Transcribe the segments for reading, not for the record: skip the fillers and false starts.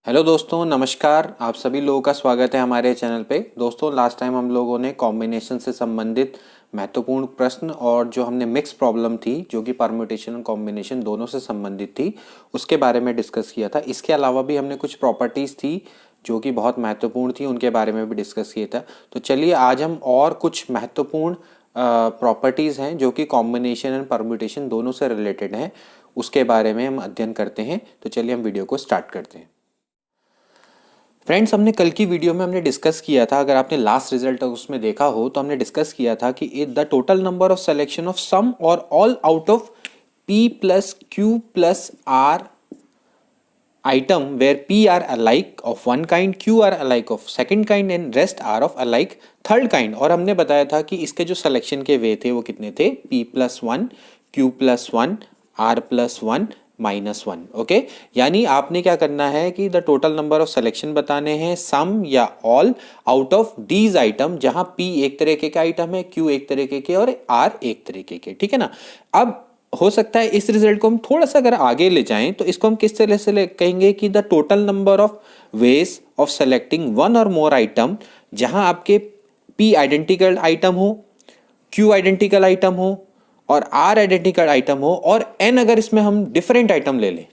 Hello दोस्तों, नमस्कार। आप सभी लोगों का स्वागत है हमारे चैनल पे। दोस्तों, लास्ट टाइम हम लोगों ने कॉम्बिनेशन से संबंधित महत्वपूर्ण प्रश्न और जो हमने मिक्स प्रॉब्लम थी जो कि परम्यूटेशन और कॉम्बिनेशन दोनों से संबंधित थी उसके बारे में डिस्कस किया था। इसके अलावा भी हमने कुछ प्रॉपर्टीज़ थी जो कि बहुत महत्वपूर्ण थी, उनके बारे में भी डिस्कस किया था। तो चलिए आज हम और कुछ महत्वपूर्ण प्रॉपर्टीज़ हैं जो कि कॉम्बिनेशन एंड परम्यूटेशन दोनों से रिलेटेड हैं, उसके बारे में हम अध्ययन करते हैं। तो चलिए हम वीडियो को स्टार्ट करते हैं। फ्रेंड्स, हमने कल की वीडियो में हमने डिस्कस किया था, अगर आपने लास्ट रिजल्ट उसमें देखा हो तो हमने डिस्कस किया था कि the total number of selection of some or all out of p plus q plus r item where p are alike of one kind, q are alike of second kind and rest are of alike third kind। और हमने बताया था कि इसके जो selection के वे थे वो कितने थे, p plus one, q plus one, r plus one, minus one. Okay, यानी आपने क्या करना है कि the total number of selection बताने हैं, सम या all out of these item, जहां p एक तरीके का आइटम है, q एक तरीके के और r एक तरीके के। ठीक है ना। अब हो सकता है इस रिजल्ट को हम थोड़ा सा अगर आगे ले जाएं तो इसको हम किस तरह से कहेंगे कि the total number of ways of selecting one or more item, जहां आपके p आइडेंटिकल आइटम हो, q आइडेंटिकल आइटम हो और r आइडेंटिकल आइटम हो और n अगर इसमें हम डिफरेंट आइटम ले लें।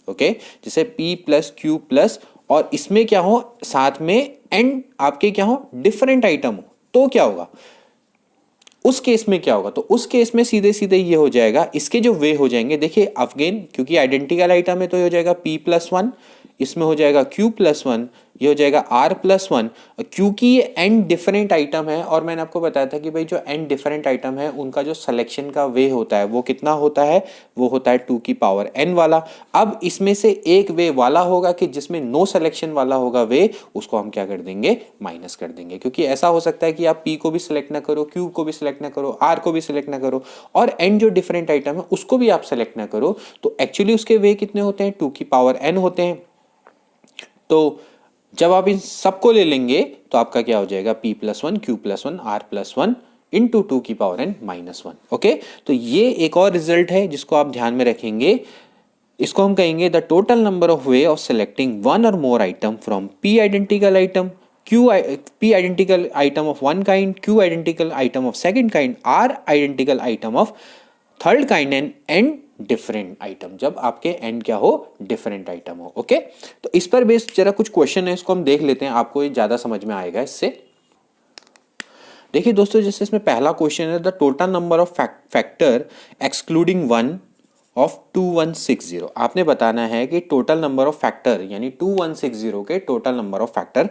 ओके, जैसे p प्लस q प्लस और इसमें क्या हो, साथ में n आपके क्या हो, डिफरेंट आइटम हो, तो क्या होगा उस केस में, क्या होगा तो उस केस में सीधे सीधे ये हो जाएगा, इसके जो वे हो जाएंगे, देखिए अगेन क्योंकि आइडेंटिकल आइटम है तो ये हो जाएगा p प्लस वन, इसमें हो जाएगा q प्लस वन, ये हो जाएगा r प्लस वन। क्योंकि ये n डिफरेंट आइटम है और मैंने आपको बताया था कि भाई जो n डिफरेंट आइटम है उनका जो सिलेक्शन का वे होता है वो कितना होता है, वो होता है 2 की पावर n वाला। अब इसमें से एक वे वाला होगा कि जिसमें नो सिलेक्शन वाला होगा वे, उसको हम क्या कर देंगे, माइनस कर देंगे। क्योंकि ऐसा हो सकता है कि आप p को भी सिलेक्ट ना करो, q को भी सिलेक्ट ना करो, r को भी सिलेक्ट ना करो और n जो डिफरेंट आइटम है उसको भी आप सिलेक्ट ना करो, तो एक्चुअली उसके वे कितने होते हैं, 2 की पावर n होते हैं। तो जब आप इन सबको ले लेंगे तो आपका क्या हो जाएगा, p plus one, q plus one, r plus one into 2 की power n minus one. Okay, तो ये एक और रिजल्ट है जिसको आप ध्यान में रखेंगे। इसको हम कहेंगे the total number of way of selecting one or more item from p identical item, p identical item of one kind, q identical item of second kind, r identical item of third kind and n different item, जब आपके n क्या हो, different item हो। Okay, तो इस पर based जरा कुछ क्वेश्चन है, इसको हम देख लेते हैं, आपको ये ज्यादा समझ में आएगा इससे। देखिए दोस्तों, जैसे इसमें पहला क्वेश्चन है the total number of factor excluding one of 2160। आपने बताना है कि टोटल नंबर ऑफ फैक्टर यानी 2160 के टोटल नंबर ऑफ फैक्टर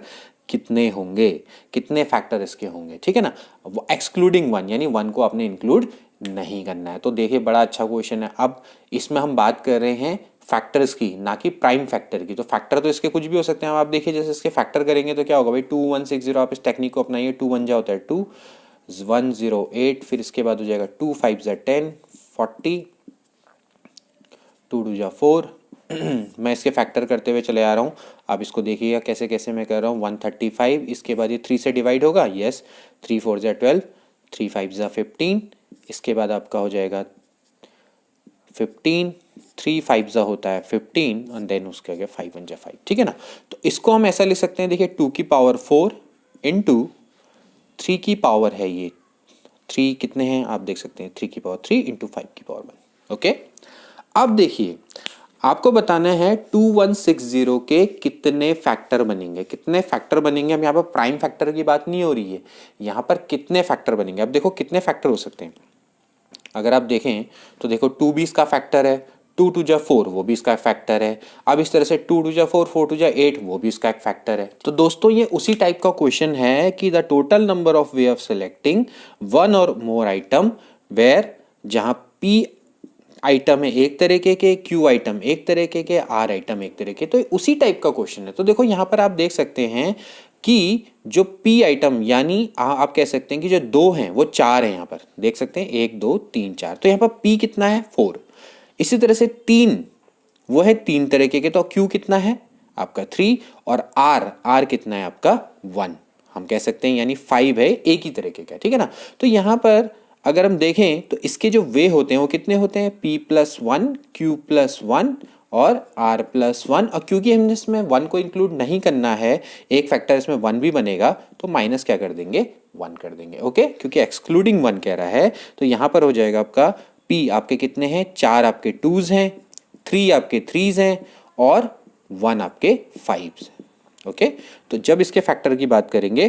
कितने होंगे, कितने फैक्टर इसके होंगे। ठीक है ना, एक्सक्लूडिंग वन यानी वन को आपने इंक्लूड नहीं करना है। तो देखिए बड़ा अच्छा क्वेश्चन है। अब इसमें हम बात कर रहे हैं फैक्टर्स की, ना कि प्राइम फैक्टर की। तो फैक्टर तो इसके कुछ भी हो सकते हैं। आप देखिए जैसे इसके फैक्टर करेंगे तो क्या होगा भाई, 2160, आप इस टेक्निक को अपनाइए, 2 1 जा होता है 2, 108, फिर इसके बाद हो जाएगा 2 5 जा 10, 40, 2 2 जा 4। मैं इसके फैक्टर करते हुए चले आ रहा हूँ, आप इसको देखिएगा कैसे कैसे मैं कर रहा हूँ। 135, इसके बाद ये 3 से डिवाइड होगा, यस, 3 4 जा 12, 3 5 जा 15, इसके बाद आपका हो जाएगा 15, 3 5 जा होता है 15 और देन उसके आगे 5 1 जा 5। ठीक है ना, तो इसको हम ऐसा लिख सकते हैं, देखिए 2 की पावर 4 इंटू 3 की पावर है, ये 3 कितने हैं आप देख सकते हैं, 3 की पावर 3 इंटू 5 की पावर 1। ओके, अब देखिए आपको बताना है 2160 के कितने फैक्टर बनेंगे, कितने फैक्टर बनेंगे। हम यहाँ पर प्राइम फैक्टर की बात नहीं हो रही है, यहाँ पर कितने फैक्टर बनेंगे। अब देखो कितने फैक्टर हो सकते हैं, अगर आप देखें तो देखो 2 भी इसका फैक्टर है, 2 2 जा 4 वो भी इसका फैक्टर है। अब इस तरह से 2 2 जा 4, 4 2 जा 8 वो भी इसका एक फैक्टर है। तो दोस्तों ये उसी टाइप का क्वेश्चन है कि the total number of way of selecting one or more item where, जहां p आइटम है एक तरीके के, q आइटम एक तरीके के, r आइटम एक तरीके के, तो उसी टाइप का क्वेश्चन है। तो देखो यहाँ पर आप देख सकते हैं कि जो p आइटम यानी आप कह सकते हैं कि जो 2 हैं वो 4 हैं, यहाँ पर देख सकते हैं 1 2 3 4, तो यहाँ पर p कितना है 4। इसी तरह से 3 वो है 3 तरीके के, तो q कितना है आपका 3 और r कितना है आपका 1, हम कह सकते हैं यानी 5 है, एक ही तरीके का। ठीक है ना, तो यहाँ पर अगर हम देखें तो इसके जो वे होते हैं वो कितने होते हैं, p plus one, q plus one और r प्लस 1, और क्योंकि हमने इसमें 1 को इंक्लूड नहीं करना है, एक फैक्टर इसमें 1 भी बनेगा, तो माइनस क्या कर देंगे, 1 कर देंगे। ओके, क्योंकि एक्सक्लूडिंग 1 कह रहा है, तो यहाँ पर हो जाएगा आपका p आपके कितने हैं, 4 आपके 2s हैं, 3 आपके 3s हैं और 1 आपके 5s हैं। ओके, तो जब इसके फैक्टर की बात करेंगे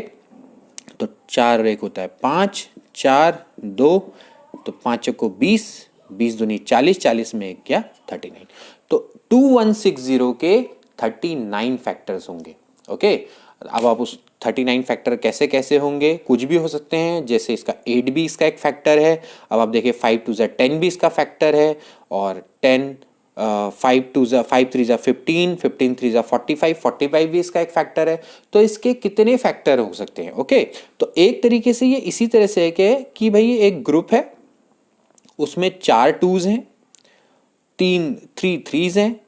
तो 4 और 1 होता है 5, 4 2, तो 5 को 20, 20 दूनी 40, 40 में 1 क्या 39। तो 2160 के 39 फैक्टर्स होंगे। ओके, अब आप उस 39 फैक्टर कैसे कैसे होंगे, कुछ भी हो सकते हैं, जैसे इसका 8 भी इसका एक फैक्टर है। अब आप देखिए 5 2 ज़ा 10 भी इसका फैक्टर है, और 10 5 2 ज़ा 5 3 ज़ा 15, 15 3 ज़ा 45, 45 भी इसका एक फैक्टर है। तो इसके कितने फैक्टर हो सकते हैं। ओके, तो एक तरीके से ये इसी तरह से है कि भाई एक ग्रुप है, उसमें 4 2s हैं, 3 3s हैं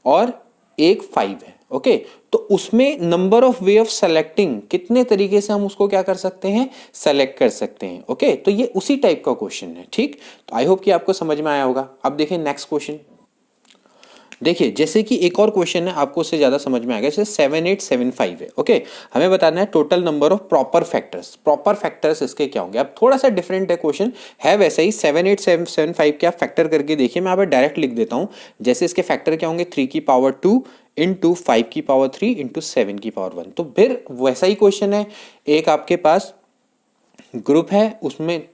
और एक 5 है। ओके, तो उसमें number of way of selecting, कितने तरीके से हम उसको क्या कर सकते हैं, सेलेक्ट कर सकते हैं। ओके, तो ये उसी टाइप का क्वेश्चन है। ठीक, तो आई होप कि आपको समझ में आया होगा। अब देखिए नेक्स्ट क्वेश्चन, देखिए जैसे कि एक और क्वेश्चन है, आपको उससे ज़्यादा समझ में आ गया, जैसे 7875 है। ओके, हमें बताना है total number of proper factors. Proper factors इसके क्या होंगे। अब थोड़ा सा डिफरेंट है क्वेश्चन, है वैसे ही 78775 क्या फैक्टर करके देखिए, मैं यहाँ पर डायरेक्ट लिख देता हूँ। जैसे इसके फैक्टर क्या होंगे, 3 की पावर 2 इंटू 5 की पावर 3 इंटू 7 की पावर 1। तो फिर वैसा ही क्वेश्चन है, एक आपके पास ग्रुप है, उसमें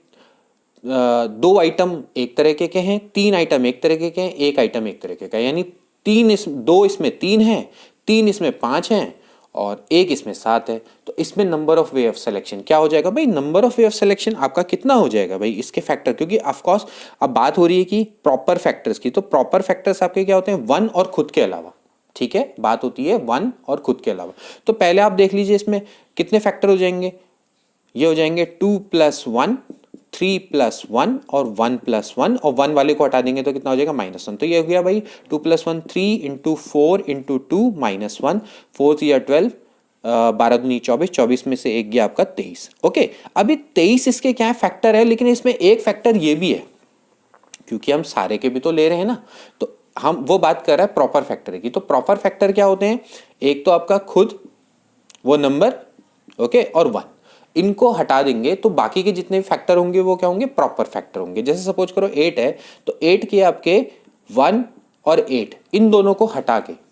2 आइटम एक तरीके के हैं, 3 आइटम एक तरीके के हैं, एक आइटम एक तरीके का है, यानी 2 इसमें 3 हैं, 3 इसमें 5 हैं और एक इसमें 7 है। तो इसमें number of way of selection क्या हो जाएगा भाई, number of way of selection आपका कितना हो जाएगा भाई इसके फैक्टर, क्योंकि ऑफ कोर्स अब बात हो रही है कि प्रॉपर फैक्टर्स की, तो प्रॉपर फैक्टर्स आपके क्या होते हैं, 1 और खुद के अलावा। ठीक है, बात होती है 1 और खुद के अलावा। तो पहले आप देख लीजिए इसमें कितने फैक्टर हो जाएंगे, ये हो जाएंगे 2 प्लस 1, 3 प्लस 1 और 1 प्लस 1, और 1 वाले को हटा देंगे तो कितना हो जाएगा -1। तो ये हो गया भाई 2 प्लस 1 3 इंटू 4 इंटू 2 -1, 4 या 12, 12 दूनी 24, 24 में से एक गया आपका 23। ओके, अभी 23 इसके क्या है फैक्टर है, लेकिन इसमें एक फैक्टर ये भी है, क्योंकि हम सारे के भी तो ले रहे हैं ना, तो हम वो बात कर रहे हैं प्रॉपर फैक्टर की। तो प्रॉपर फैक्टर क्या होते हैं, एक तो आपका खुद वो नंबर, ओके, और 1, इनको हटा देंगे तो बाकी के जितने फैक्टर होंगे वो क्या होंगे, प्रॉपर फैक्टर होंगे। जैसे सपोज करो 8 है, तो 8 के आपके 1 और 8 इन दोनों को हटा के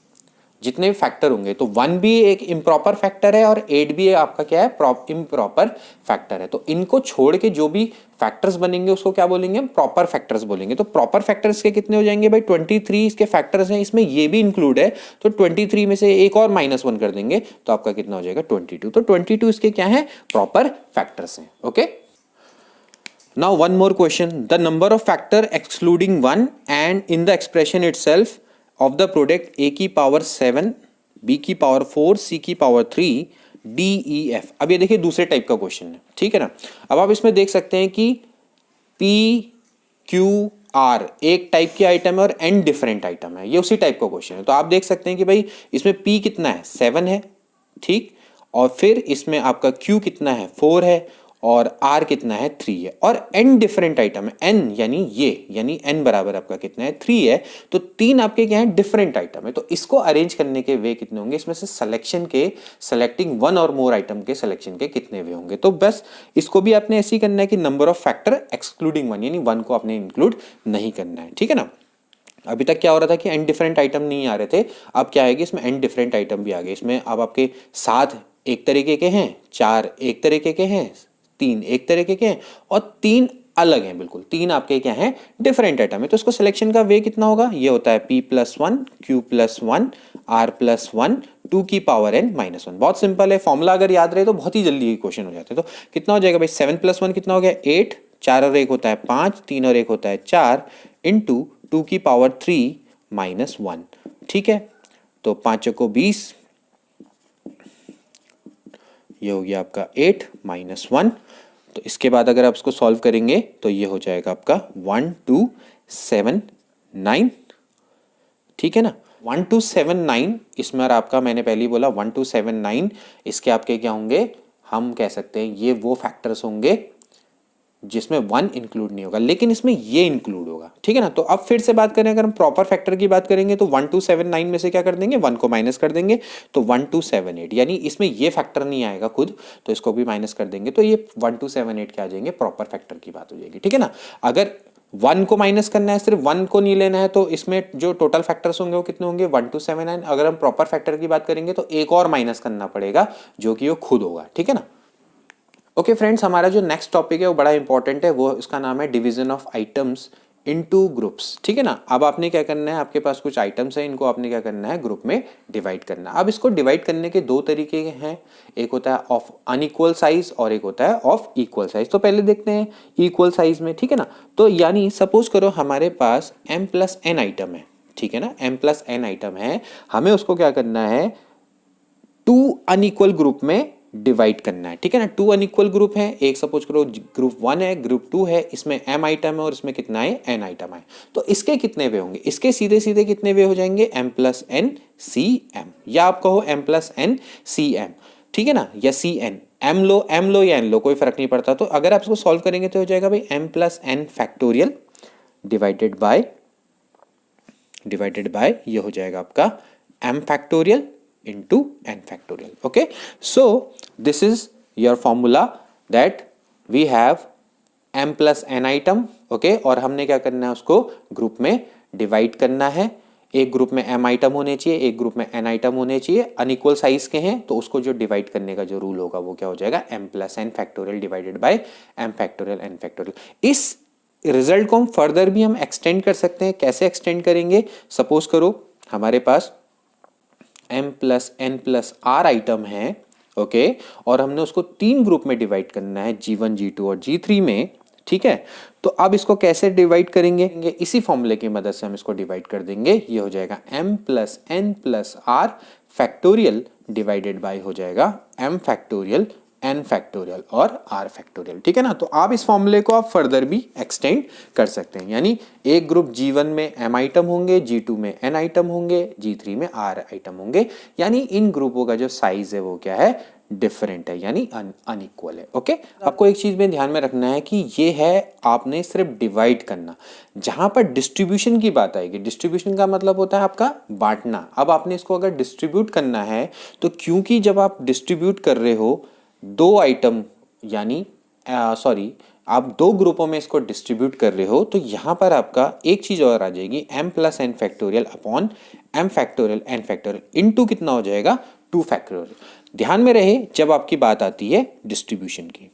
जितने भी फैक्टर होंगे, तो 1 भी एक इम्प्रॉपर फैक्टर है और 8 भी आपका क्या है, इम्प्रॉपर फैक्टर है। तो इनको छोड़ के जो भी फैक्टर्स बनेंगे उसको क्या बोलेंगे, हम प्रॉपर फैक्टर्स बोलेंगे। तो प्रॉपर फैक्टर्स के कितने हो जाएंगे भाई, 23 इसके फैक्टर्स हैं, इसमें ये भी इंक्लूड है, तो 23 में से एक और -1 कर देंगे तो आपका कितना हो जाएगा 22। तो 22 इसके क्या है, प्रॉपर फैक्टर्स हैं। Okay, now one more question, the number of factor excluding 1 and in the expression itself of the product a की पावर 7, b की पावर 4, c की पावर 3, d e f। अब ये देखिए दूसरे टाइप का क्वेश्चन है, ठीक है ना। अब आप इसमें देख सकते हैं कि p q r एक टाइप की आइटम है और n डिफरेंट आइटम है, ये उसी टाइप का क्वेश्चन है। तो आप देख सकते हैं कि भाई इसमें p कितना है, 7 है, ठीक, और फिर इसमें आपका q कितना है, 4 है, और r कितना है, 3 है, और n डिफरेंट आइटम है, n यानी ये, यानी n बराबर आपका कितना है, 3 है। तो 3 आपके क्या है, डिफरेंट आइटम है। तो इसको अरेंज करने के वे कितने होंगे, इसमें से सिलेक्शन के, सेलेक्टिंग 1 और मोर आइटम के सिलेक्शन के कितने वे होंगे। तो बस इसको भी आपने ऐसे ही करना है कि नंबर ऑफ फैक्टर एक्सक्लूडिंग 1, यानी 1 को आपने इंक्लूड नहीं करना है, ठीक है ना। अभी तक क्या हो रहा था कि n डिफरेंट आइटम नहीं आ रहे थे, अब क्या है कि इसमें n डिफरेंट आइटम भी आ गए। इसमें अब आपके 7 एक तरीके के हैं, 4 एक तरीके के हैं, 3 एक तरीके के हैं और 3 अलग हैं, बिल्कुल 3 आपके क्या हैं, डिफरेंट आइटम है। तो इसको सिलेक्शन का वे कितना होगा, ये होता है p plus 1, q plus 1, r plus 1, 2 की पावर n -1। बहुत सिंपल है, फॉर्मूला अगर याद रहे तो बहुत ही जल्दी क्वेश्चन हो जाते हैं। तो कितना हो जाएगा भाई, 7 प्लस 1 कितना हो गया, 8, 4 और 1 होता है 5, 3 और 1 होता है 4, इंटू 2 की पावर 3 -1, ठीक है। तो 5 को 20, ये हो गया आपका 8 -1। तो इसके बाद अगर आप इसको सॉल्व करेंगे तो ये हो जाएगा आपका 1279, ठीक है ना। 1279 इसमें, और आपका मैंने पहले ही बोला 1279 इसके आपके क्या होंगे, हम कह सकते हैं ये वो फैक्टर्स होंगे जिसमें 1 इंक्लूड नहीं होगा, लेकिन इसमें ये इंक्लूड होगा, ठीक है ना। तो अब फिर से बात करें, अगर हम प्रॉपर फैक्टर की बात करेंगे तो 1279 में से क्या कर देंगे, 1 को माइनस कर देंगे, तो 1278, यानी इसमें ये फैक्टर नहीं आएगा खुद, तो इसको भी माइनस कर देंगे, तो ये 1278 क्या आ जाएंगे, प्रॉपर फैक्टर की बात हो जाएगी, ठीक है ना। अगर 1 को माइनस करना है, सिर्फ 1 को नहीं लेना है, तो इसमें जो टोटल फैक्टर्स होंगे वो कितने होंगे, 1279। अगर हम प्रॉपर फैक्टर की बात करेंगे तो एक और माइनस करना पड़ेगा, जो कि वो खुद होगा, ठीक है ना। ओके फ्रेंड्स, हमारा जो नेक्स्ट टॉपिक है वो बड़ा इंपॉर्टेंट है, वो इसका नाम है division of items into groups, ठीक है ना। अब आपने क्या करना है, आपके पास कुछ आइटम्स हैं, इनको आपने क्या करना है, ग्रुप में डिवाइड करना। अब इसको डिवाइड करने के दो तरीके हैं, एक होता है ऑफ अनइक्वल साइज और एक होता है ऑफ इक्वल साइज। तो पहले देखते हैं इक्वल साइज में, ठीक है ना। तो यानी सपोज करो हमारे पास m+n आइटम है, ठीक है ना, m+n आइटम है, हमें उसको क्या करना है, 2 अनइक्वल ग्रुप में डिवाइड करना है, ठीक है ना। 2 अनइक्वल ग्रुप है, एक सपोज करो ग्रुप 1 है, ग्रुप 2 है, इसमें m आइटम है और इसमें कितना है, n आइटम है। तो इसके कितने वे होंगे, इसके सीधे सीधे कितने वे हो जाएंगे, m+n cm, या आप कहो m+n cm, ठीक है ना, या cn, m लो या n लो, कोई फर्क नहीं पड़ता। तो अगर आप इसको सॉल्व करेंगे तो हो जाएगा भाई m+n फैक्टोरियल डिवाइडेड बाय ये हो जाएगा आपका m factorial into n factorial. Okay, so this is your formula that we have m+n item. Okay, और हमने क्या करना है, उसको ग्रुप में डिवाइड करना है। एक ग्रुप में m आइटम होने चाहिए, एक ग्रुप में n आइटम होने चाहिए, अनइक्वल साइज के हैं, तो उसको जो डिवाइड करने का जो रूल होगा वो क्या हो जाएगा, m+n factorial divided bye m factorial n factorial. इस रिजल्ट को हम फर्दर भी हम एक्सटेंड कर सकते हैं। कैसे एक्सटेंड करेंगे, सपोज करो हमारे पास m+n+r आइटम है, ओके, और हमने उसको 3 ग्रुप में डिवाइड करना है, G1, G2 और G3 में, ठीक है। तो अब इसको कैसे डिवाइड करेंगे, इसी फॉर्मूले की मदद से हम इसको डिवाइड कर देंगे। ये हो जाएगा m+n+r फैक्टोरियल डिवाइडेड बाय हो जाएगा m फैक्टोरियल n फैक्टोरियल और r फैक्टोरियल, ठीक है ना। तो आप इस फॉर्मूले को आप फर्दर भी एक्सटेंड कर सकते हैं, यानी एक ग्रुप G1 में m आइटम होंगे, G2 में n आइटम होंगे, G3 में r आइटम होंगे, यानी इन ग्रुपों का जो साइज है वो क्या है, डिफरेंट है, यानी अनइक्वल है। ओके, आपको एक चीज में ध्यान में रखना है कि ये है आपने सिर्फ डिवाइड करना। जहां पर डिस्ट्रीब्यूशन की बात आएगी, डिस्ट्रीब्यूशन का मतलब होता है आपका बांटना। अब आपने इसको अगर डिस्ट्रीब्यूट करना है तो क्योंकि जब आप डिस्ट्रीब्यूट कर रहे हो 2 आइटम, यानी आप 2 ग्रुपों में इसको डिस्ट्रीब्यूट कर रहे हो, तो यहां पर आपका एक चीज और आ जाएगी, m+n factorial upon m factorial n factorial into कितना हो जाएगा, 2 फैक्टोरियल। ध्यान में रहे जब आपकी बात आती है डिस्ट्रीब्यूशन की,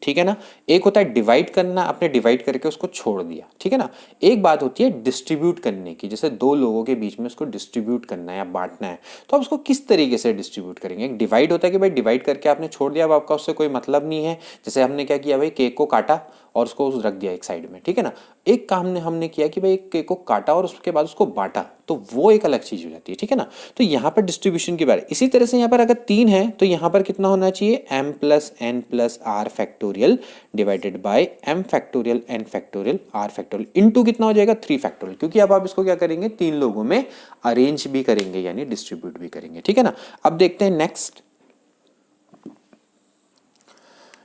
ठीक है ना। एक होता है डिवाइड करना, आपने डिवाइड करके उसको छोड़ दिया, ठीक है ना। एक बात होती है डिस्ट्रीब्यूट करने की, जैसे 2 लोगों के बीच में उसको डिस्ट्रीब्यूट करना है या बांटना है, तो आप उसको किस तरीके से डिस्ट्रीब्यूट करेंगे। एक डिवाइड होता है कि भाई डिवाइड करके आपने छोड़ दिया, अब आपका उससे कोई मतलब नहीं है। जैसे हमने क्या किया भाई, केक को काटा और उसको रख दिया एक साइड में, ठीक है ना। एक काम हमने किया कि भाई एक केक को काटा और उसके बाद उसको बांटा, तो वो एक अलग चीज हो जाती है, ठीक है ना। तो यहाँ पर डिस्ट्रीब्यूशन की बात। इसी तरह से यहाँ पर अगर 3 है तो यहाँ पर कितना होना चाहिए, m+n+r factorial divided bye m factorial n factorial r factorial into कितना हो जाएगा, 3 फैक्टोरियल, क्योंकि अब आप इसको क्या करेंगे, 3 लोगों में अरेंज भी करेंगे, यानी डिस्ट्रीब्यूट भी करेंगे, ठीक है ना। अब देखते हैं नेक्स्ट,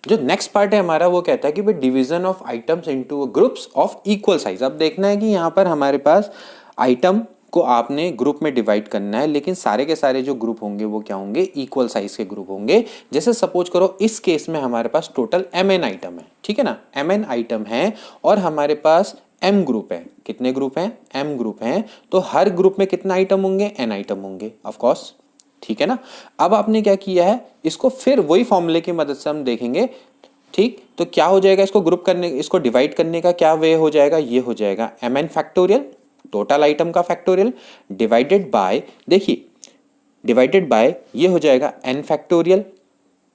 जो नेक्स्ट पार्ट है हमारा, वो कहता है कि भाई division of items into groups of equal size. अब देखना है कि यहाँ पर हमारे पास आइटम को आपने ग्रुप में डिवाइड करना है, लेकिन सारे के सारे जो ग्रुप होंगे वो क्या होंगे, इक्वल साइज के ग्रुप होंगे। जैसे सपोज करो इस केस में हमारे पास टोटल mn आइटम है, ठीक है ना, mn आइटम है और हमारे पास m ग्रुप है। कितने ग्रुप हैं, m ग्रुप हैं, तो हर ग्रुप में कितना आइटम होंगे, n आइटम होंगे ऑफ कोर्स, ठीक है ना। अब आपने क्या किया है, इसको फिर वही फॉर्मूले की मदद से हम देखेंगे, ठीक। तो क्या हो जाएगा, इसको ग्रुप करने, इसको डिवाइड करने का क्या वे हो जाएगा, ये हो जाएगा mn फैक्टोरियल, टोटल आइटम का फैक्टोरियल, डिवाइडेड बाय, देखिए डिवाइडेड बाय ये हो जाएगा n factorial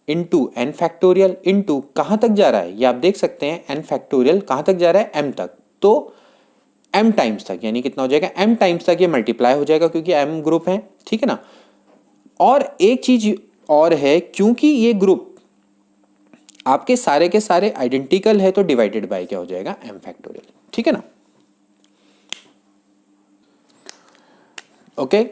into n factorial into कहां तक जा रहा है, ये आप देख सकते हैं, n फैक्टोरियल कहां तक जा रहा है, m तक, तो m टाइम्स तक, यानी कितना हो जाएगा, m टाइम्स तक ये मल्टीप्लाई हो जाएगा क्योंकि m ग्रुप है, ठीक है ना। और एक चीज और है, क्योंकि ये ग्रुप आपके सारे के सारे आइडेंटिकल है, तो डिवाइडेड बाय क्या हो जाएगा, m फैक्टोरियल, ठीक है ना। ओके,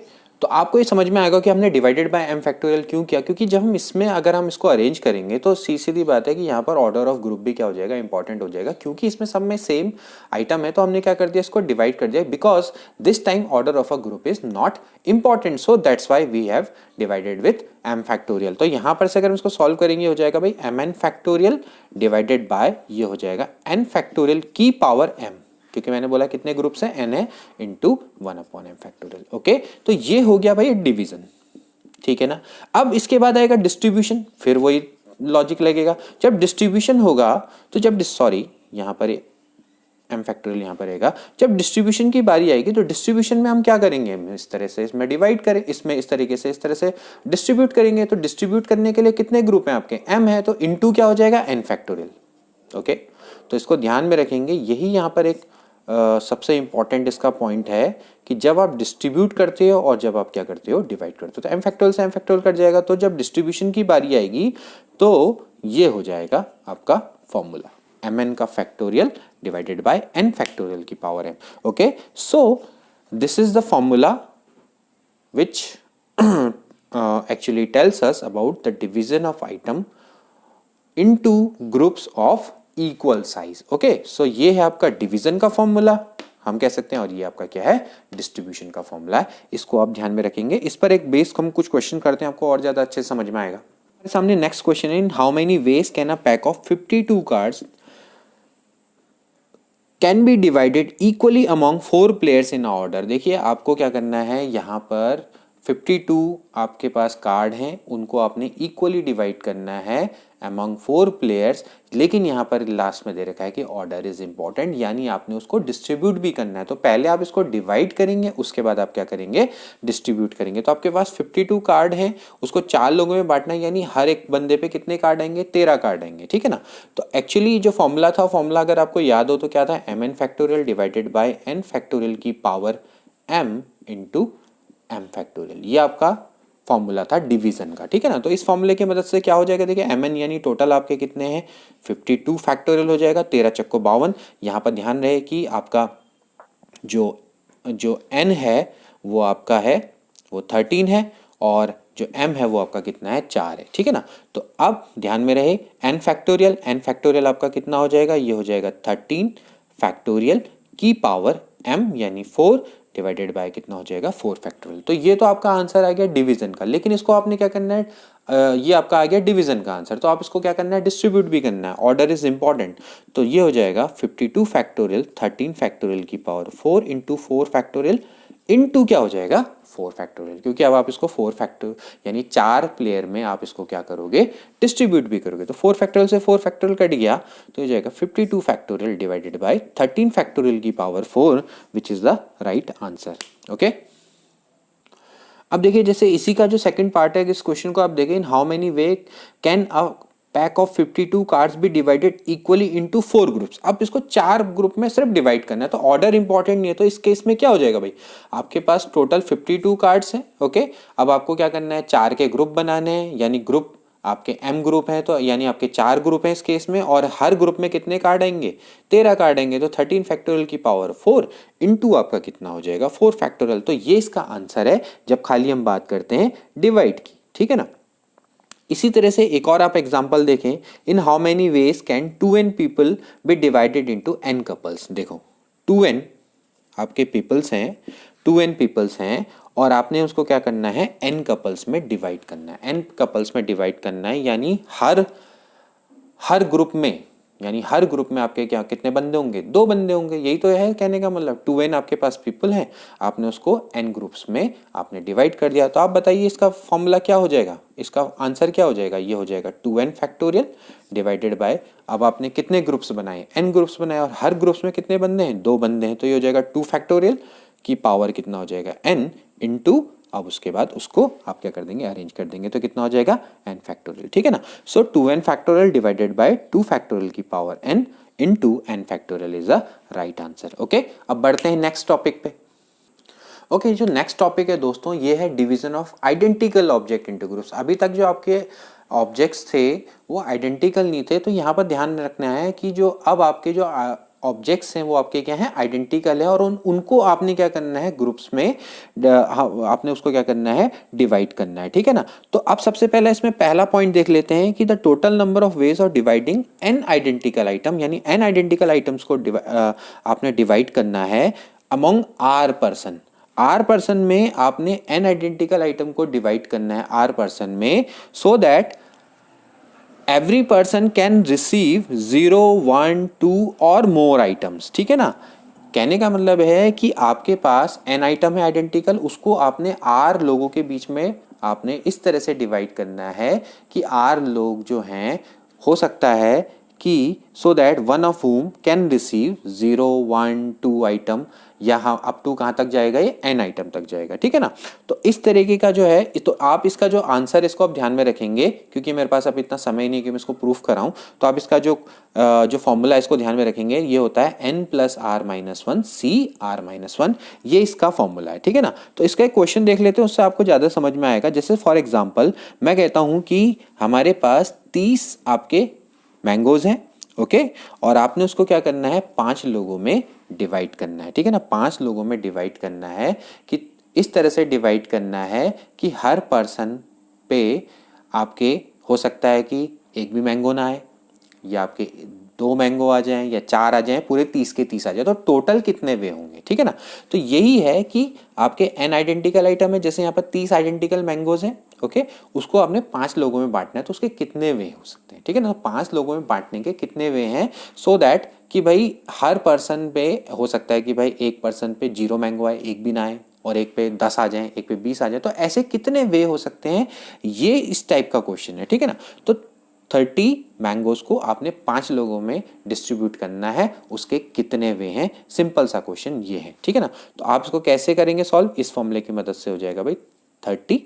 तो आपको ये समझ में आएगा कि हमने डिवाइडेड बाय m फैक्टोरियल क्यों किया, क्योंकि जब हम इसमें अगर हम इसको अरेंज करेंगे तो सीधी बात है कि यहाँ पर ऑर्डर ऑफ ग्रुप भी क्या हो जाएगा, इंपॉर्टेंट हो जाएगा, क्योंकि इसमें सब में सेम आइटम है। तो हमने क्या कर दिया, इसको डिवाइड कर दिया, because this time order of a group is not important, so that's why we have divided with m factorial. तो यहाँ पर से अगर हम इसको सॉल्व करेंगे हो जाएगा भाई mn फैक्टोरियल डिवाइडेड बाय ये हो जाएगा n फैक्टोरियल की पावर m, क्योंकि मैंने बोला कितने ग्रुप्स हैं, n है, इंटू 1/m फैक्टोरियल। ओके, तो ये हो गया भाई डिवीजन, ठीक है ना। अब इसके बाद आएगा डिस्ट्रीब्यूशन, फिर वही लॉजिक लगेगा। जब डिस्ट्रीब्यूशन होगा तो जब सॉरी यहाँ पर m फैक्टोरियल यहाँ पर रहेगा, जब डिस्ट्रीब्यूशन की बारी आएगी तो डिस्ट्रीब्यूशन में हम क्या करेंगे, इस तरह से इसमें डिवाइड करें, इसमें इस तरीके से इस तरह से डिस्ट्रीब्यूट करेंगे। तो डिस्ट्रीब्यूट करने के लिए कितने ग्रुप हैं आपके, m है, तो इंटू क्या हो जाएगा, n फैक्टोरियल। ओके, तो इसको ध्यान में रखेंगे, यही यहाँ पर एक सबसे इंपॉर्टेंट इसका पॉइंट है कि जब आप डिस्ट्रीब्यूट करते हो और जब आप क्या करते हो, डिवाइड करते हो, तो m फैक्टोरियल से m फैक्टोरियल कट जाएगा। तो जब डिस्ट्रीब्यूशन की बारी आएगी तो ये हो जाएगा आपका फॉर्मूला, mn का factorial divided by n factorial की power m। Okay, so this is the formula which actually tells us about the division of item into groups of equal size। Okay, so ये है आपका division का formula हम कह सकते हैं, और ये आपका क्या है, डिस्ट्रीब्यूशन का फॉर्मूला है। इसको आप ध्यान में रखेंगे, इस पर एक बेस हम कुछ क्वेश्चन करते हैं, आपको और ज्यादा अच्छे समझ में आएगा। सामने नेक्स्ट क्वेश्चन है, इन how many ways can a pack of 52 cards can be divided equally among 4 players in order. देखिए आपको क्या करना है, यहाँ पर 52 आपके पास कार्ड हैं, उनको आपने इक्वली डिवाइड करना है अमॉन्ग 4 प्लेयर्स, लेकिन यहाँ पर लास्ट में दे रखा है कि ऑर्डर इज इंपॉर्टेंट, यानी आपने उसको डिस्ट्रीब्यूट भी करना है। तो पहले आप इसको डिवाइड करेंगे, उसके बाद आप क्या करेंगे, डिस्ट्रीब्यूट करेंगे। तो आपके पास 52 कार्ड हैं, उसको 4 लोगों में बांटना है, यानी हर एक बंदे पे कितने कार्ड आएंगे, 13 कार्ड आएंगे, ठीक है ना। तो एक्चुअली जो फॉर्मूला था, फॉर्मूला अगर आपको याद हो तो क्या था, mn factorial divided by n factorial की power m into m factorial, ये आपका फॉर्मूला था डिवीजन का, ठीक है ना। तो इस फॉर्मूले की मदद से क्या हो जाएगा, देखिए mn यानी टोटल आपके कितने हैं, 52 फैक्टोरियल हो जाएगा, 13 चक्को 52। यहाँ पर ध्यान रहे कि आपका जो n है वो आपका है वो 13 है, और जो m है वो आपका कितना है, 4 है, ठीक है ना। तो अब ध्यान में रहे n फैक्टोरियल आपका कितना हो जाएगा, ये हो जाएगा 13 फैक्टोरियल की पावर m यानी 4 डिवाइडेड बाय कितना हो जाएगा, 4 फैक्टोरियल। तो ये तो आपका आंसर आ गया डिवीजन का, लेकिन इसको आपने क्या करना है, ये आपका आ गया डिवीजन का आंसर, तो आप इसको क्या करना है, डिस्ट्रीब्यूट भी करना है, ऑर्डर इज इंपॉर्टेंट। तो ये हो जाएगा 52 फैक्टोरियल 13 फैक्टोरियल की पावर 4 इंटू 4 फैक्टोरियल इंटू क्या हो जाएगा, 4 फैक्टोरियल, क्योंकि अब आप इसको 4 फैक्टोरियल यानी 4 प्लेयर में आप इसको क्या करोगे, डिस्ट्रीब्यूट भी करोगे। तो 4 फैक्टोरियल से 4 फैक्टोरियल कट गया, तो हो जाएगा 52 फैक्टोरियल डिवाइडेड बाय 13 फैक्टोरियल की power 4 which is the right answer. Okay, अब देखिए जैसे इसी का जो सेकंड पार्ट है इस क्वेश्चन को आप देखें, in how many way can a pack of 52 cards be divided equally into 4 groups. अब इसको 4 ग्रुप में सिर्फ डिवाइड करना है, तो ऑर्डर इंपॉर्टेंट नहीं है। तो इस केस में क्या हो जाएगा भाई, आपके पास टोटल 52 कार्ड्स हैं। ओके, अब आपको क्या करना है, 4 के ग्रुप बनाने हैं, यानी ग्रुप आपके m ग्रुप हैं, तो यानी आपके 4 ग्रुप हैं इस केस में, और हर ग्रुप में कितने कार्ड आएंगे, 13 कार्ड आएंगे। तो 13 फैक्टोरियल की पावर 4 इंटू आपका कितना हो जाएगा, 4 फैक्टोरियल। तो ये इसका आंसर है जब खाली हम बात करते हैं डिवाइड की, ठीक है ना। इसी तरह से एक और आप एग्जांपल देखें, in how many ways can 2n people be divided into n couples. देखो 2n आपके पीपल्स हैं, 2n पीपल्स हैं, और आपने उसको क्या करना है, n कपल्स में डिवाइड करना है, n कपल्स में डिवाइड करना है, यानी हर ग्रुप में, यानी हर ग्रुप में आपके क्या कितने बंदे होंगे, 2 बंदे होंगे। यही तो है कहने का मतलब, 2n आपके पास पीपल हैं, आपने उसको n ग्रुप्स में आपने डिवाइड कर दिया। तो आप बताइए इसका फॉर्मूला क्या हो जाएगा, इसका आंसर क्या हो जाएगा, ये हो जाएगा 2n फैक्टोरियल डिवाइडेड बाय, अब आपने कितने ग्रुप्स बनाए, n ग्रुप्स बनाए, और हर ग्रुप्स में कितने बंदे हैं, 2 बंदे हैं, तो ये हो जाएगा 2 फैक्टोरियल की पावर कितना हो जाएगा, n इंटू, अब उसके बाद उसको आप क्या कर देंगे, अरेंज कर देंगे, तो कितना हो जाएगा, n फैक्टोरियल, ठीक है ना। So 2n factorial divided by 2 factorial की power n into n factorial is the right answer. Okay, अब बढ़ते हैं नेक्स्ट टॉपिक पे। ओके, जो नेक्स्ट टॉपिक है दोस्तों, ये है division of identical object into groups. अभी तक जो आपके ऑब्जेक्ट्स थे वो आइडेंटिकल नहीं थे, तो यहाँ पर ध्यान रखना है कि जो अब आपके जो ऑब्जेक्ट्स हैं वो आपके क्या हैं, आइडेंटिकल है, और उनको आपने क्या करना है, ग्रुप्स में आपने उसको क्या करना है, डिवाइड करना है, ठीक है ना। तो अब सबसे पहले इसमें पहला पॉइंट देख लेते हैं कि the total number of ways of dividing N identical item, यानी एन आइडेंटिकल आइटम्स को आपने डिवाइड करना है among R person. R person में आपने एन आइडेंटिकल आइटम को डिवाइड करना है आर पर्सन में, so that every person can receive 0, 1, 2 और मोर आइटम्स, ठीक है ना। कहने का मतलब है कि आपके पास एन आइटम है आइडेंटिकल, उसको आपने आर लोगों के बीच में आपने इस तरह से डिवाइड करना है कि आर लोग जो हैं, हो सकता है कि so that one of whom can receive 0, 1, 2 item, यहाँ अप टू कहाँ तक जाएगा, ये एन आइटम तक जाएगा, ठीक है ना। तो इस तरीके का जो है, तो आप इसका जो आंसर इसको आप ध्यान में रखेंगे, क्योंकि मेरे पास अब इतना समय नहीं कि मैं इसको प्रूफ कराऊं, तो आप इसका जो फॉर्मूला है इसको ध्यान में रखेंगे। ये होता है n plus R minus one C R minus one, ये इसका फॉर्मूला है, ठीक है ना। तो इसका एक क्वेश्चन देख लेते हैं, उससे आपको ज़्यादा समझ में आएगा। जैसे फॉर एग्जाम्पल मैं कहता हूँ कि हमारे पास 30 आपके मैंगोज हैं, ओके, और आपने उसको क्या करना है, 5 लोगों में डिवाइड करना है, ठीक है ना। 5 लोगों में डिवाइड करना है कि इस तरह से डिवाइड करना है कि हर पर्सन पे आपके हो सकता है कि एक भी मैंगो ना आए, या आपके 2 मैंगो आ जाएं, या 4 आ जाएं, पूरे 30 के 30 आ जाए, तो टोटल कितने वे होंगे, ठीक है ना। तो यही है कि आपके एन आइडेंटिकल आइटम है, जैसे यहाँ पर 30 आइडेंटिकल मैंगोज हैं, ओके, उसको आपने 5 लोगों में बांटना है, तो उसके कितने वे हो सकते हैं, ठीक है ना। 5 लोगों में बांटने के कितने वे हैं, सो दैट कि भाई हर पर्सन पे हो सकता है कि भाई एक पर्सन पे 0 मैंगो आए, एक भी ना आए, और एक पे 10 आ जाएं, एक पे 20 आ जाए, तो ऐसे कितने वे हो सकते हैं, ये इस टाइप का क्वेश्चन है, ठीक है ना। तो 30 मैंगोज को आपने 5 लोगों में डिस्ट्रीब्यूट करना है, उसके कितने वे हैं, सिंपल सा क्वेश्चन ये है, ठीक है ना। तो आप इसको कैसे करेंगे सॉल्व, इस फॉर्मूले की मदद से हो जाएगा भाई 30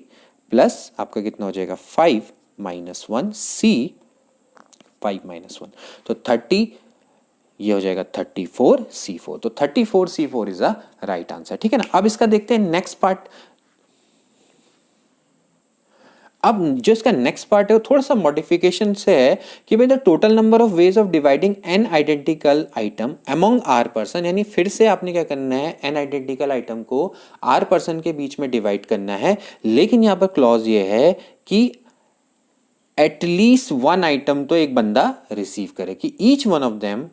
प्लस आपका कितना हो जाएगा 5 माइनस 1 सी 5 माइनस 1, तो 30 ये हो जाएगा 34 C4, तो 34 C4 is a right answer, ठीक है ना। अब इसका देखते हैं नेक्स्ट पार्ट। अब जो इसका नेक्स्ट पार्ट है वो थोड़ा सा मॉडिफिकेशन से है कि भाई the total number of ways of dividing N identical item among R person, यानी फिर से आपने क्या करना है, एन आइडेंटिकल आइटम को आर पर्सन के बीच में डिवाइड करना है, लेकिन यहाँ पर क्लॉज ये है कि एटलीस्ट 1 आइटम तो एक बंदा रिसीव करे, कि ईच वन ऑफ देम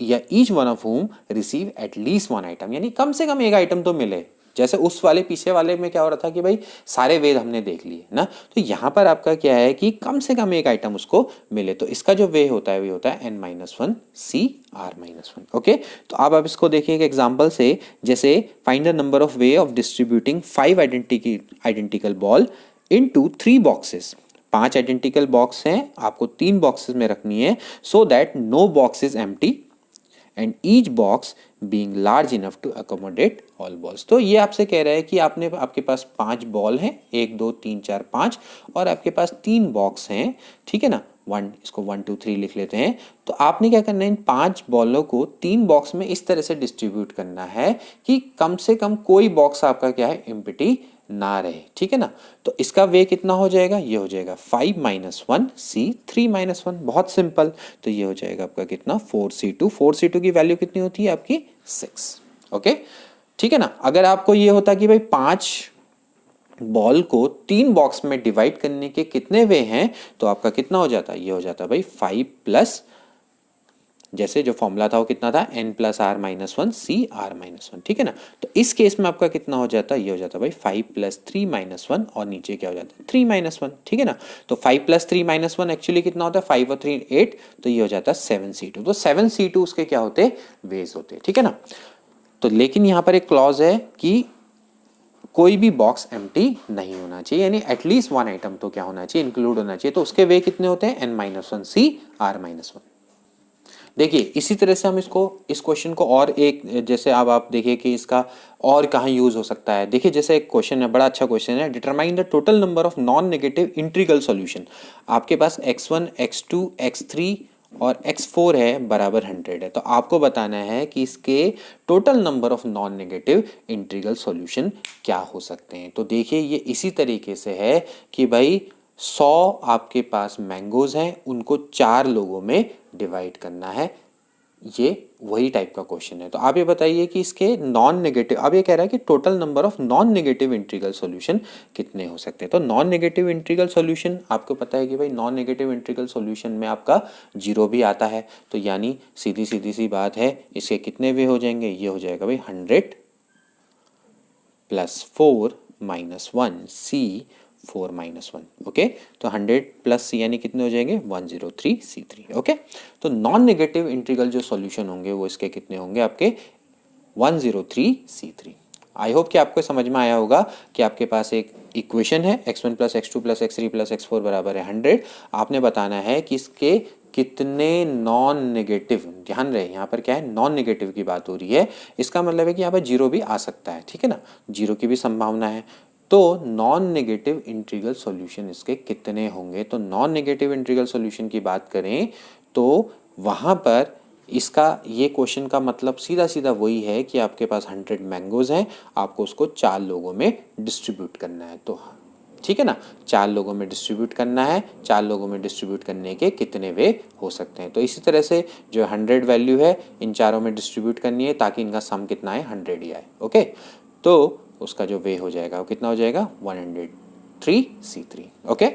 या each one of whom receive at least 1 item, यानी कम से कम एक आइटम तो मिले। जैसे उस वाले पीछे वाले में क्या हो रहा था कि भाई सारे वेद हमने देख लिए ना, तो यहाँ पर आपका क्या है कि कम से कम एक आइटम उसको मिले, तो इसका जो वे होता है वो होता है n-1 सी r-1, ओके। तो अब आप इसको देखिए एक एग्जांपल से, जैसे find the number of way of distributing 5 identical ball into 3 boxes. 5 identical box हैं, आपको 3 बॉक्सेस में रखनी है, so that no box is empty and each box being large enough to accommodate all balls. तो ये आपसे कह रहा है कि आपके पास 5 बॉल हैं, 1 2 3 4 5, और आपके पास 3 बॉक्स हैं, ठीक है ना। 1, इसको 1 2 3 लिख लेते हैं। तो आपने क्या करना है, इन 5 बॉलों को 3 बॉक्स में इस तरह से डिस्ट्रीब्यूट करना है कि कम से कम कोई बॉक्स आपका क्या है, एम्प्टी ना रहे, ठीक है ना। तो इसका वे कितना हो जाएगा, ये हो जाएगा 5 माइनस 1 सी 3 माइनस 1, बहुत सिंपल। तो ये हो जाएगा आपका कितना 4C2, 4C2 की वैल्यू कितनी होती है आपकी 6, ओके, ठीक है ना। अगर आपको ये होता कि भाई 5 बॉल को 3 बॉक्स में डिवाइड करने के कितने वे हैं, तो आपका कितना हो जाता, ये हो जाता भाई 5 प्लस, जैसे जो फॉर्मूला था वो कितना था, n plus R minus 1 C R minus 1, ठीक है ना। तो इस केस में आपका कितना हो जाता है, ये हो जाता है भाई 5 प्लस 3 माइनस 1, और नीचे क्या हो जाता है 3 माइनस 1, ठीक है ना। तो 5 प्लस 3 माइनस 1 एक्चुअली कितना होता है, 5 और 3 8, तो ये हो जाता है 7C2। तो 7C2 उसके क्या होते, वेज होते, ठीक है ना। तो लेकिन यहाँ पर एक क्लॉज है कि कोई भी बॉक्स एम्प्टी नहीं होना चाहिए, यानी एटलीस्ट 1 आइटम तो क्या होना चाहिए, इंक्लूड होना चाहिए। तो उसके वे कितने होते हैं, n-1 सी r-1। देखिए इसी तरह से हम इस क्वेश्चन को और एक, जैसे अब आप देखिए कि इसका और कहाँ यूज हो सकता है। देखिए जैसे एक क्वेश्चन है, बड़ा अच्छा क्वेश्चन है, determine the total number of non negative integral solution. आपके पास x1 x2 x3 और x4 है बराबर 100 है, तो आपको बताना है कि इसके total number of non negative integral solution क्या हो सकते हैं। तो देखिए ये इसी तरीके से है कि भाई 100 आपके पास मैंगोज हैं, उनको 4 लोगों में डिवाइड करना है, ये वही टाइप का क्वेश्चन है। तो आप ये बताइए कि इसके नॉन नेगेटिव, अब ये कह रहा है कि total number of non negative integral solution कितने हो सकते हैं। तो नॉन नेगेटिव इंटीग्रल सॉल्यूशन आपको पता है कि भाई नॉन नेगेटिव इंटीग्रल सॉल्यूशन में आपका जीरो भी आता है, तो यानी सीधी सीधी सी बात है, इसके कितने वे हो जाएंगे, ये हो जाएगा भाई 100 + 4 - 1 C 4 - 1। ओके, तो 100 + C यानी कितने हो जाएंगे 103 C3। ओके, तो नॉन नेगेटिव इंटीग्रल जो सॉल्यूशन होंगे वो इसके कितने होंगे आपके 103 C3। आई होप कि आपको समझ में आया होगा कि आपके पास एक इक्वेशन है x1 + x2 + x3 + x4 बराबर है 100। आपने बताना है कि इसके कितने नॉन नेगेटिव, ध्यान रहे यहाँ पर क्या है, नॉन नेगेटिव की बात हो रही है, इसका मतलब है कि यहाँ पर जीरो भी आ सकता है, ठीक है ना, जीरो की भी संभावना है। तो नॉन नेगेटिव इंटीग्रल सॉल्यूशन इसके कितने होंगे। तो नॉन नेगेटिव इंटीग्रल सॉल्यूशन की बात करें तो वहाँ पर इसका ये क्वेश्चन का मतलब सीधा सीधा वही है कि आपके पास 100 मैंगोज़ हैं, आपको उसको 4 लोगों में डिस्ट्रीब्यूट करना है। तो ठीक है ना, 4 लोगों में डिस्ट्रीब्यूट करना है, 4 लोगों में डिस्ट्रीब्यूट करने के कितने वे हो सकते हैं। तो इसी तरह से जो 100 वैल्यू है इन चारों में डिस्ट्रीब्यूट करनी है ताकि इनका सम कितना है 100 ही आए। ओके, तो उसका जो वे हो जाएगा वो कितना हो जाएगा 103 C3। ओके,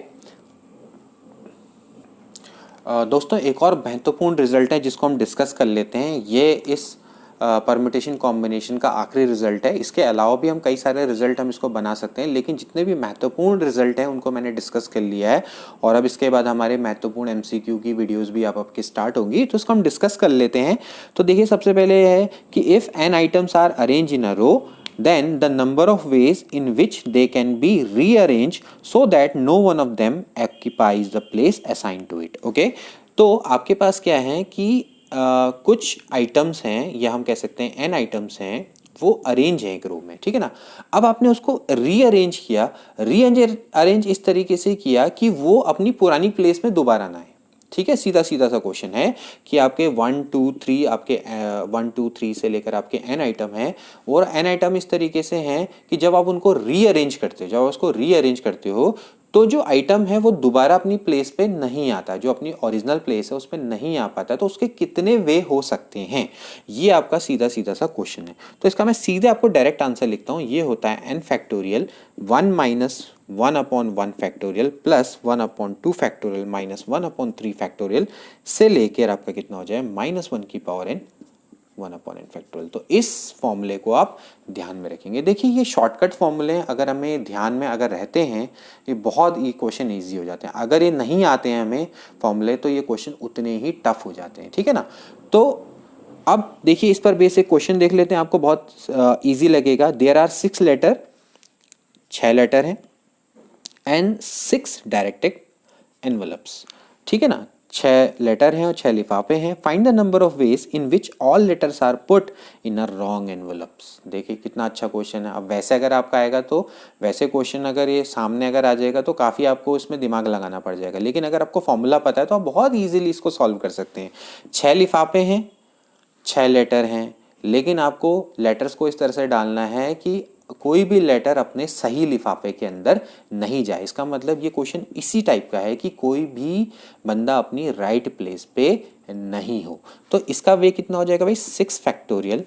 दोस्तों एक और महत्वपूर्ण रिजल्ट है जिसको हम डिस्कस कर लेते हैं, ये इस परम्यूटेशन कॉम्बिनेशन का आखिरी रिजल्ट है। इसके अलावा भी हम कई सारे रिजल्ट हम इसको बना सकते हैं, लेकिन जितने भी महत्वपूर्ण रिजल्ट हैं उनको मैंने डिस्कस कर लिया है। और अब इसके बाद हमारे महत्वपूर्ण MCQ की वीडियोस भी आप आपकी स्टार्ट होंगी, तो इसको हम डिस्कस कर लेते हैं। तो देखिए सबसे पहले है कि if n items are arrange in a row, then the number of ways in which they can be rearranged so that no one of them occupies the place assigned to it। okay? तो आपके पास क्या है कि कुछ items हैं या हम कह सकते हैं n आइटम्स हैं, वो अरेंज है एक रो में, ठीक है ना। अब आपने उसको रीअरेंज किया, रीअरेंज इस तरीके से किया कि वो अपनी पुरानी प्लेस में दोबारा ना आए, ठीक है। सीधा सीधा सा क्वेश्चन है कि आपके 1 2 3 आपके 1 2 3 से लेकर आपके n आइटम हैं, और n आइटम इस तरीके से हैं कि जब आप उनको रीअरेंज करते हो, जब आप उसको रीअरेंज करते हो तो जो आइटम है वो दोबारा अपनी प्लेस पे नहीं आता, जो अपनी ओरिजिनल प्लेस है उस पर नहीं आ पाता, तो उसके कितने वे हो सकते हैं, ये आपका सीधा सीधा सा क्वेश्चन है। तो इसका मैं सीधे आपको डायरेक्ट आंसर लिखता हूँ, ये होता है n factorial 1 - 1/1 factorial plus 1/2 factorial minus 1/3 factorial से लेकर आपका कितना हो जाए -1 की पावर n 1/n फैक्टोरियल। तो इस फॉर्मूले को आप ध्यान में रखेंगे। देखिए ये शॉर्टकट फॉर्मूले अगर हमें ध्यान में अगर रहते हैं, ये बहुत ये क्वेश्चन ईजी हो जाते हैं। अगर ये नहीं आते हैं हमें फॉर्मूले तो ये क्वेश्चन उतने ही टफ हो जाते हैं, ठीक है ना। तो अब देखिए इस पर बेसिक क्वेश्चन देख लेते हैं, आपको बहुत ईजी लगेगा। देयर आर 6 लेटर, 6 लेटर हैं एंड 6 डायरेक्टेड एनवलप्स, ठीक है ना। 6 लेटर हैं और 6 लिफाफे हैं। Find the number of ways in which all letters are put in a wrong envelopes. देखिए कितना अच्छा क्वेश्चन है। अब वैसे अगर आपका आएगा तो वैसे क्वेश्चन अगर ये सामने अगर आ जाएगा तो काफ़ी आपको इसमें दिमाग लगाना पड़ जाएगा, लेकिन अगर आपको फॉर्मूला पता है तो आप बहुत ईजिली इसको सॉल्व कर सकते हैं। 6 लिफाफे हैं, 6 लेटर हैं, लेकिन आपको लेटर्स को इस तरह से डालना है कि कोई भी लेटर अपने सही लिफाफे के अंदर नहीं जाए। इसका मतलब ये क्वेश्चन इसी टाइप का है कि कोई भी बंदा अपनी राइट प्लेस पे नहीं हो। तो इसका वे कितना हो जाएगा भाई 6 factorial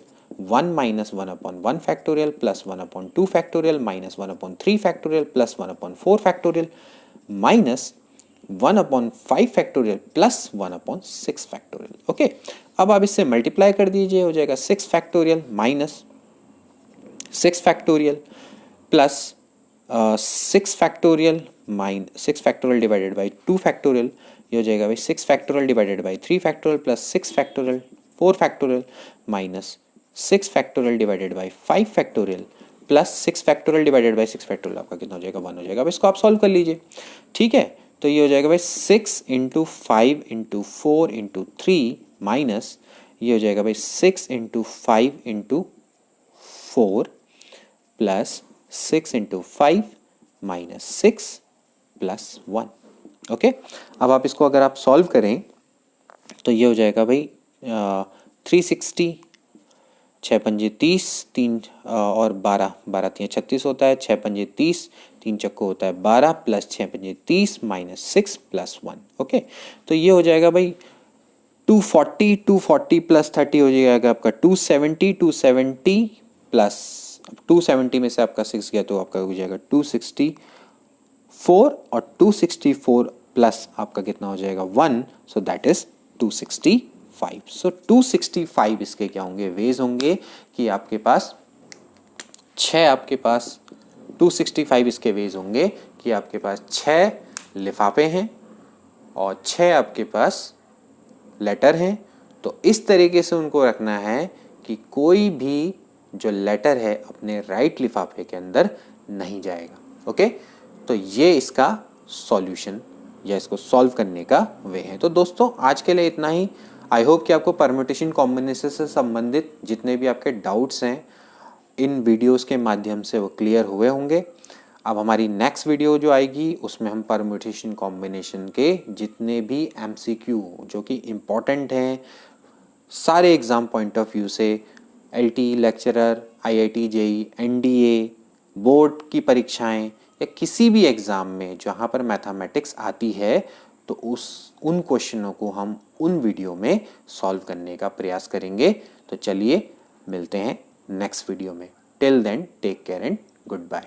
1 - 1/1 factorial plus 1/2 factorial minus 1/3 factorial plus 1/4 factorial minus 1/5 factorial plus 1/6 factorial. Okay, अब आप इससे मल्टीप्लाई कर दीजिए, हो जाएगा 6 factorial minus 6 factorial plus 6 factorial minus 6 factorial divided by 2 factorial, ये हो जाएगा भाई 6 factorial divided by 3 factorial plus 6 factorial 4 factorial minus 6 factorial divided by 5 factorial plus 6 factorial divided by 6 factorial, आपका कितना हो जाएगा 1 हो जाएगा। अब इसको आप सॉल्व कर लीजिए, ठीक है। तो ये हो जाएगा भाई 6 × 5 × 4 × 3 माइनस ये हो जाएगा भाई 6 × 5 × 4 प्लस 6 × 5 माइनस 6 प्लस 1। ओके, अब आप इसको अगर आप सॉल्व करें तो ये हो जाएगा भाई 360, 6 पंजे 30, 3 और 12, 12 3 36 होता है, 6 पंजे 30, 3 चक्को होता है 12 प्लस 6 पंजे 30 माइनस 6 प्लस 1। ओके, तो ये हो जाएगा भाई 240, 240 प्लस 30 हो जाएगा आपका 270, 270 प्लस 270 में से आपका 6 गया तो आपका हो जाएगा 264 और 264 प्लस आपका कितना हो जाएगा 1, सो दैट इज 265। सो 265 इसके क्या होंगे वेज होंगे कि आपके पास 6 आपके पास 265 इसके वेज होंगे कि आपके पास 6 लिफाफे हैं और 6 आपके पास लेटर हैं। तो इस तरीके से उनको रखना है कि कोई भी जो लेटर है अपने राइट लिफाफे के अंदर नहीं जाएगा। ओके, तो ये इसका सॉल्यूशन या इसको सॉल्व करने का वे है। तो दोस्तों आज के लिए इतना ही। आई होप कि आपको परम्यूटेशन कॉम्बिनेशन से संबंधित जितने भी आपके डाउट्स हैं इन वीडियोस के माध्यम से वो क्लियर हुए होंगे। अब हमारी नेक्स्ट वीडियो जो आएगी उसमें हम परम्यूटेशन कॉम्बिनेशन के जितने भी एमसीक्यू जो कि इम्पॉर्टेंट हैं सारे एग्ज़ाम पॉइंट ऑफ व्यू से, LT, lecturer, IIT, JE, NDA, board की परीक्षाएं या किसी भी एग्ज़ाम में जहाँ पर मैथमेटिक्स आती है तो उन क्वेश्चनों को हम उन वीडियो में सॉल्व करने का प्रयास करेंगे। तो चलिए मिलते हैं नेक्स्ट वीडियो में। Till then take care and good bye.